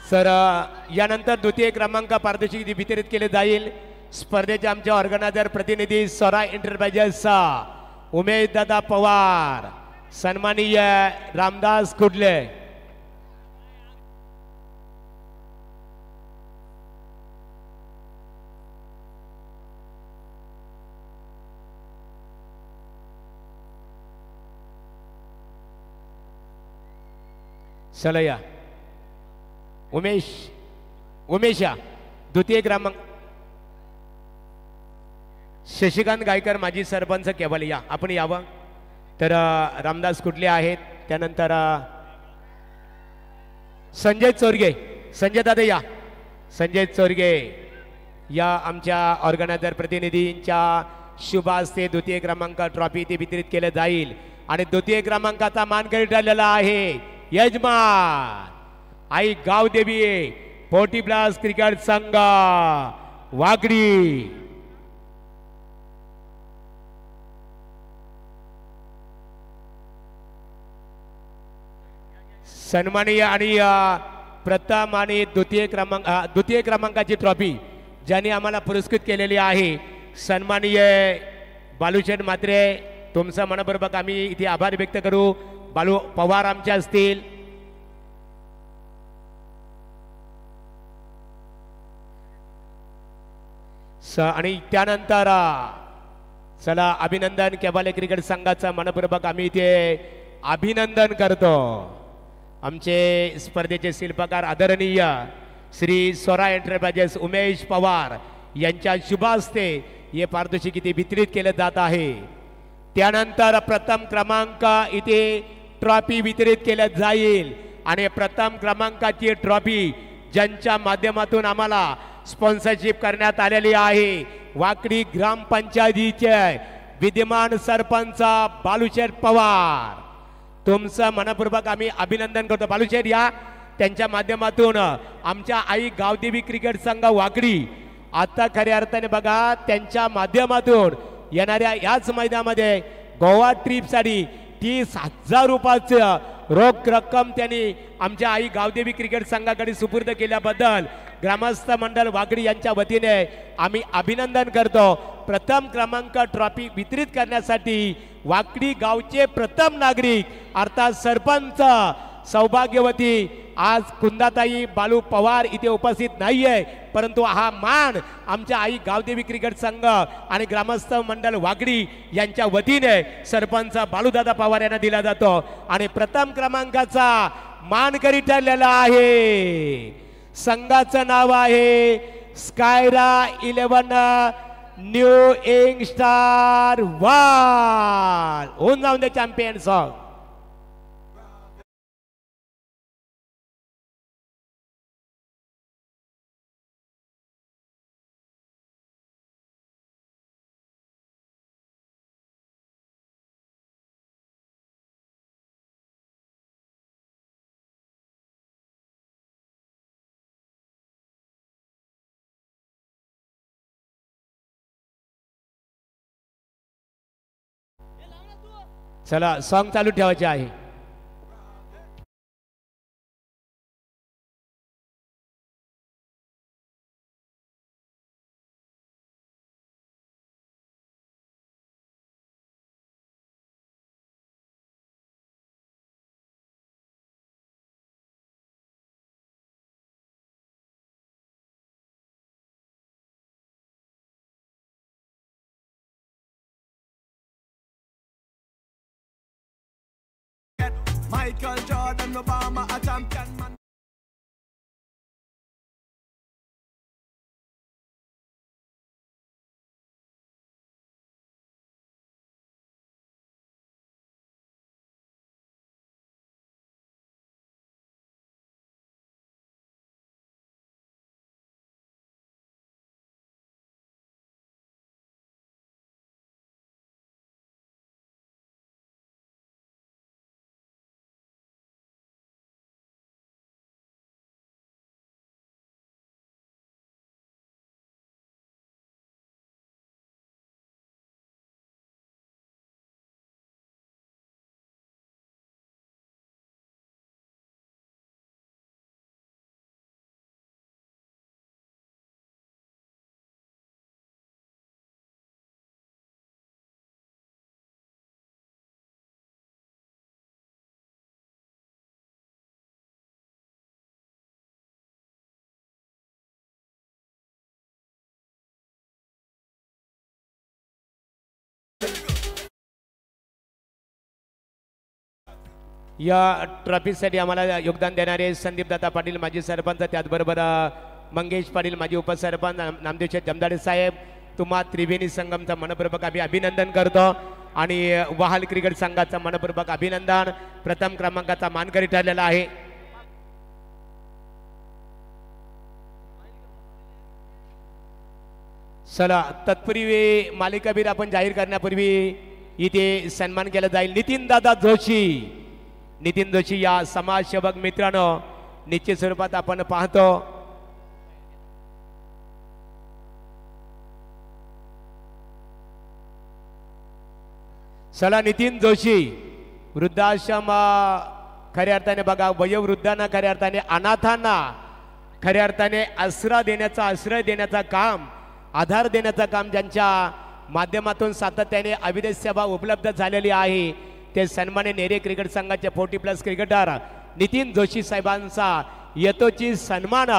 S3: सर यानंतर द्वितीय क्रमांक पारितोषिक वितरित केले जाईल. स्पर्धेचे आमचे ऑर्गनायझर प्रतिनिधी स्वराज एंटरप्राइजेस उमेश दादा पवार, सन्माननीय रामदास कुडले. चला या. उमेश या. द्वितीय क्रमांक शशिकांत गायकर माजी सरपंच केवल या. आपण यावं. तर रामदास कुठले आहेत. त्यानंतर संजय चोरगे, संजय दादा या. संजय चोरगे या आमच्या ऑर्गनायझर प्रतिनिधींच्या शुभ हस्ते द्वितीय क्रमांक ट्रॉफी ते वितरित केले जाईल. आणि द्वितीय क्रमांकाचा मानकरी ठरलेला आहे यजमान आई गावदेवी 40+ क्रिकेट संघ वागडी. सन्माननीय आणि प्रथम आणि द्वितीय क्रमांकाची ट्रॉफी ज्यांनी आम्हाला पुरस्कृत केलेली आहे सन्माननीय बालूशेठ मात्रे, तुमचं मनपूर्वक आम्ही इथे आभार व्यक्त करू. बालू पवार आमचे असतील. आणि त्यानंतर चला अभिनंदन केबाले क्रिकेट संघाचं मनपूर्वक आम्ही इथे अभिनंदन करतो. आमचे स्पर्धेचे शिल्पकार आदरणीय श्री स्वरा एंटरप्राइजेस उमेश पवार यांच्या शुभ हस्ते हे पारितोषिक इथे वितरित केले जात आहे. त्यानंतर प्रथम क्रमांक इथे ट्रॉफी वितरित केल्या जाईल आणि प्रथम क्रमांकाची ट्रॉफी ज्यांच्या माध्यमातून आम्हाला स्पॉन्सरशिप करण्यात आलेली आहे वाकडी ग्रामपंचायतीचे विद्यमान सरपंच बालूशेठ पवार, तुमचं मनपूर्वक आम्ही अभिनंदन करतो. बालूशेठ या त्यांच्या माध्यमातून आमच्या आई गावदेवी क्रिकेट संघ वाकडी आता खऱ्या अर्थाने बघा त्यांच्या माध्यमातून येणाऱ्या याच मैदानामध्ये गोवा ट्रिपसाठी 30,000 रुपयाचं रोख रक्कम त्यांनी आमच्या आई गावदेवी क्रिकेट संघाकडे सुपूर्द केल्याबद्दल ग्रामस्थ मंडळ वाकडी यांच्या वतीने आम्ही अभिनंदन करतो. प्रथम क्रमांक ट्रॉफी वितरित करण्यासाठी वाकडी गावचे प्रथम नागरिक अर्थात सरपंच सौभाग्यवती आज कुंदाताई बालू पवार इथे उपस्थित नाहीये, परंतु हा मान आमच्या आई गावदेवी क्रिकेट संघ आणि ग्रामस्थ मंडळ वाकडी यांच्या वतीने सरपंच बालूदादा पवार यांना दिला जातो. आणि प्रथम क्रमांकाचा मानकरी ठरलेला आहे संघाचं नाव आहे स्कायरा 11 न्यू इंग स्टार वाल. होऊन जाऊन दे चॅम्पियन सॉन्ग. चला सॉन्ग चालू ठेवायचे आहे.
S4: Michael Jordan, Obama, a champion man.
S3: या ट्रॉफीसाठी आम्हाला योगदान देणारे संदीप दादा पाटील माजी सरपंच, त्याचबरोबर मंगेश पाटील माजी उपसरपंच, नामदेव जमदाडे साहेब, तुम्हा त्रिवेणी संगमचा मनपूर्वक आम्ही अभिनंदन करतो. आणि वहाल क्रिकेट संघाचा मनपूर्वक अभिनंदन. प्रथम क्रमांकाचा मानकरी ठरलेला आहे. चला तत्पूर्वी मालिकावीर आपण जाहीर करण्यापूर्वी इथे सन्मान केला जाईल. नितीन दादा जोशी नितीन जोशी या समाजसेवक मित्रांनो निश्चित स्वरूपात आपण पाहतो चला नितीन जोशी वृद्धाश्रम खऱ्या अर्थाने बघा वयोवृद्धांना खऱ्या अर्थाने अनाथांना खऱ्या अर्थाने आश्रय देण्याचा काम आधार देण्याचं काम ज्यांच्या माध्यमातून सातत्याने अविरत सेवा उपलब्ध झालेली आहे ते सन्मान्य नेरे क्रिकेट संघाचे 40+ क्रिकेटर नितीन जोशी साहेबांचा यथोचित सन्मान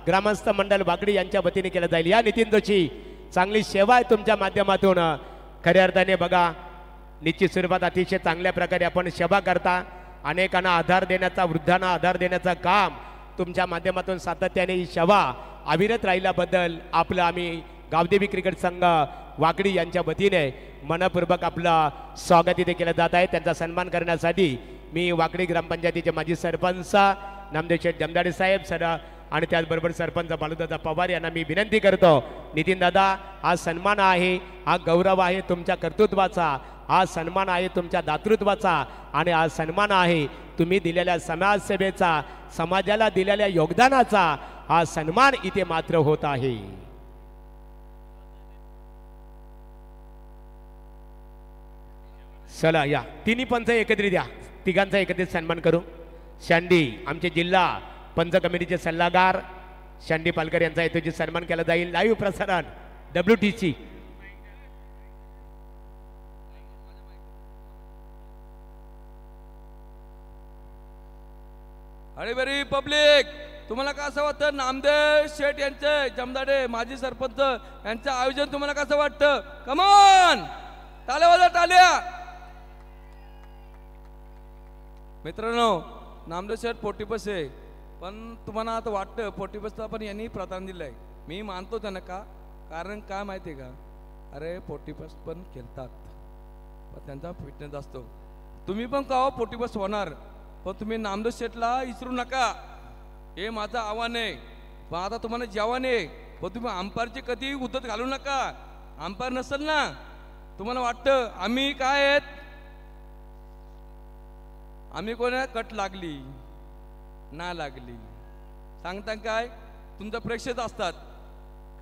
S3: ग्रामस्थ मंडळ वाकडी यांच्या वतीने केला जाईल। या नितीन जोशी चांगली सेवा आहे तुमच्या माध्यमातून खऱ्या अर्थाने बघा निश्चित स्वरूपात अतिशय चांगल्या प्रकारे आपण सेवा करता अनेकांना आधार देण्याचा वृद्धांना आधार देण्याचं काम तुमच्या माध्यमातून सातत्याने ही सेवा अविरत राहिल्याबद्दल आपलं आम्ही गावदेवी क्रिकेट संघ वाकडी यांच्या वतीने मनपूर्वक आपलं स्वागत इथे केलं जात आहे। त्यांचा सन्मान करण्यासाठी मी वाकडी ग्रामपंचायतीचे माजी सरपंच नामदेव शेठ जमदाडे साहेब सर आणि त्याचबरोबर सरपंच बालूदादा पवार यांना मी विनंती करतो नितीन दादा हा सन्मान आहे हा गौरव आहे तुमच्या कर्तृत्वाचा हा सन्मान आहे तुमच्या दातृत्वाचा आणि हा सन्मान आहे तुम्ही दिलेल्या समाजसेवेचा समाजाला दिलेल्या योगदानाचा हा सन्मान इथे मात्र होत आहे। चला या तिन्ही पंच एकत्रित या तिघांचा एकत्रित सन्मान करू। शांडी आमचे जिल्हा पंच कमिटीचे सल्लागार शांडी पालकर यांचा यथोचित सन्मान केला जाईल। लाईव्ह प्रसारण WTC
S5: अरे बरी पब्लिक तुम्हाला कसं वाटतं नामदेव शेठ यांचे जमदाडे माजी सरपंच यांचं आयोजन तुम्हाला कसं वाटतं कमॉन टाळ्या वाजवा टाळ्या मित्रांनो नामदेव शेठ 40+ आहे पण तुम्हाला आता वाटतं 40+ला पण यांनी प्राधान्य दिलंय मी मानतो त्यांना का कारण काय माहिती आहे का अरे 40+ पण खेळतात पण त्यांचा फिटनेस असतो तुम्ही पण का 40+ होणार पण तुम्ही नामदेव शेठला विसरू नका हे माझं आव्हान आहे। पण आता तुम्हाला जेवण आहे पण तुम्ही अंपायरची कधी उद्धत घालू नका अंपायर नसेल ना तुम्हाला वाटतं आम्ही काय आहेत आम्ही कोणा कट लागली ना लागली सांगता काय तुमचं प्रेक्षक असतात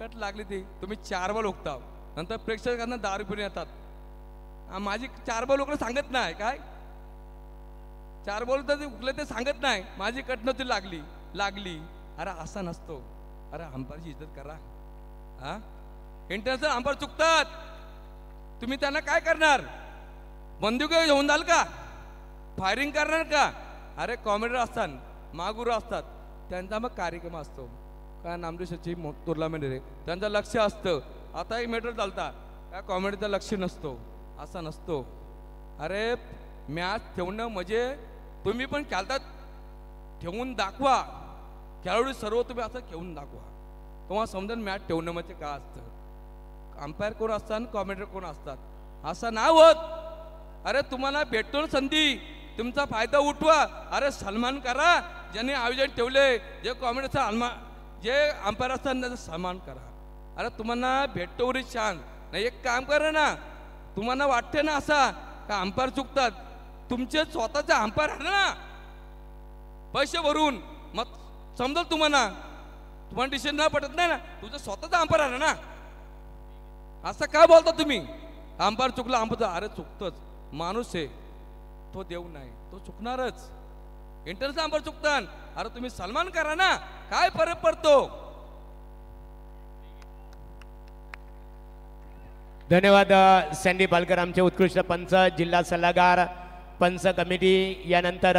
S5: कट लागली ती तुम्ही 4 बॉल उकता नंतर प्रेक्षकांना दारू पिऊन येतात माझी 4 बॉल उकलं सांगत नाही काय 4 बॉल तर उकले ते सांगत नाही माझी कट नव्हती लागली अरे असा नसतो अरे अंपायरची इज्जत करा हा इंटरनॅशनल अंपायर चुकतात तुम्ही त्यांना काय करणार बंदूक घेऊन जाल का फायरिंग करणार का अरे कॉमेडर असतात मागुरू असतात त्यांचा मग कार्यक्रम असतो काय नामदेशाची टुर्नामेंट आहे त्यांचं लक्ष असतं आता एक मेटर चालता काय कॉमेडीचं लक्ष नसतो असा नसतो अरे मॅच ठेवणं म्हणजे तुम्ही पण खेळतात ठेवून दाखवा खेळाडू सर्व तुम्ही असं खेळून दाखवा तुम्हाला समजून मॅच ठेवणं म्हणजे काय असतं अंपायर कोण असतात आणि कॉमेंटर कोण असतात असं नाही होत अरे तुम्हाला भेटतो संधी तुमचा फायदा उठवा अरे सन्मान करा ज्यांनी आयोजन ठेवले जे कॉमेडीचा जे अंपायर असतात त्याचा सन्मान करा अरे तुम्हाला भेटतो रे छान नाही एक काम करा ना तुम्हाला वाटते ना असा का अंपायर चुकतात तुमचे स्वतःचे अंपायर आहे ना पैसे भरून मग समजेल तुम्हाला डिसिजन नाही पटत नाही ना तुझं स्वतःचा अंपायर आहे ना असं काय बोलता तुम्ही अंपायर चुकला अंपायर अरे चुकतच माणूस आहे तो देव नाही तो चुकणारच इंटरनॅशनल अंपायर चुकतात अरे तुम्ही सन्मान करा ना काय फरक पडतो।
S3: धन्यवाद सँडी पालकर आमचे उत्कृष्ट पंच जिल्हा सल्लागार पंच कमिटी यानंतर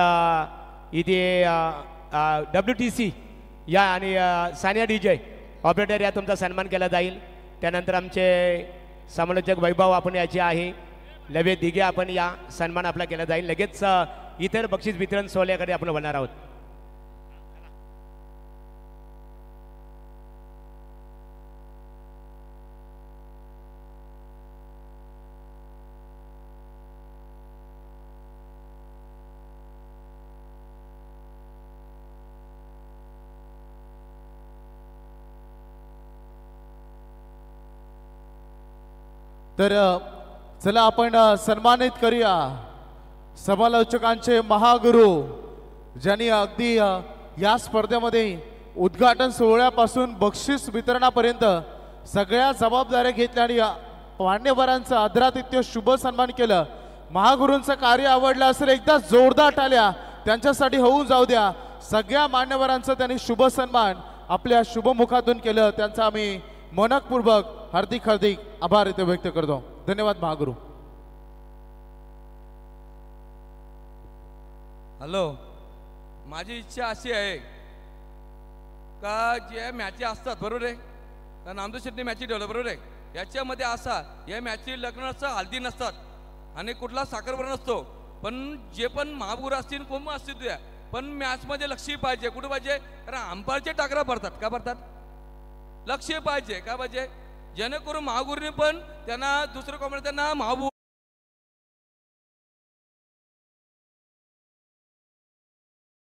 S3: इथे WTC या आणि सानिया DJ ऑपरेटर या तुमचा सन्मान केला जाईल। त्यानंतर आमचे समालोचक वैभव आपण याचे आहे लवे दिघे आपण या सन्मान आपला केला जाईल। लगेच इतर बक्षीस वितरण सोहळ्याकडे आपण वळणार आहोत।
S2: तर चला आपण सन्मानित करूया समालोचकांचे महागुरु ज्यांनी अगदी या स्पर्धेमध्ये उद्घाटन सोहळ्यापासून बक्षीस वितरणापर्यंत सगळ्या जबाबदाऱ्या घेतल्या आणि मान्यवरांचं आदरातिथ्य शुभ सन्मान केलं. महागुरूंचं कार्य आवडलं असेल एकदा जोरदार टाळ्या त्यांच्यासाठी होऊन जाऊ द्या. सगळ्या मान्यवरांचं त्यांनी शुभ सन्मान आपल्या शुभमुखातून केलं. त्यांचा आम्ही मनपूर्वक हार्दिक आभार इथे व्यक्त करतो. धन्यवाद महागुरू.
S5: हॅलो, माझी इच्छा अशी आहे का जे मॅची असतात बरोबर आहे का नामदेव शेट्टी मॅची ठेवलं बरोबर आहे. याच्यामध्ये असा या मॅची लग्न नसतं, हल्दी नसतात आणि कुठला साखरपुडा नसतो. पण जे पण महागुरू असतील कोण असतील तुझ्या पण मॅचमध्ये लक्ष पाहिजे. कुठं पाहिजे? कारण अंपायरचे टाकरा पडतात. का पडतात? लक्ष पाहिजे. का पाहिजे? जेणेकरून महागुरूने पण त्यांना दुसरं कॉमेंट त्यांना महाबू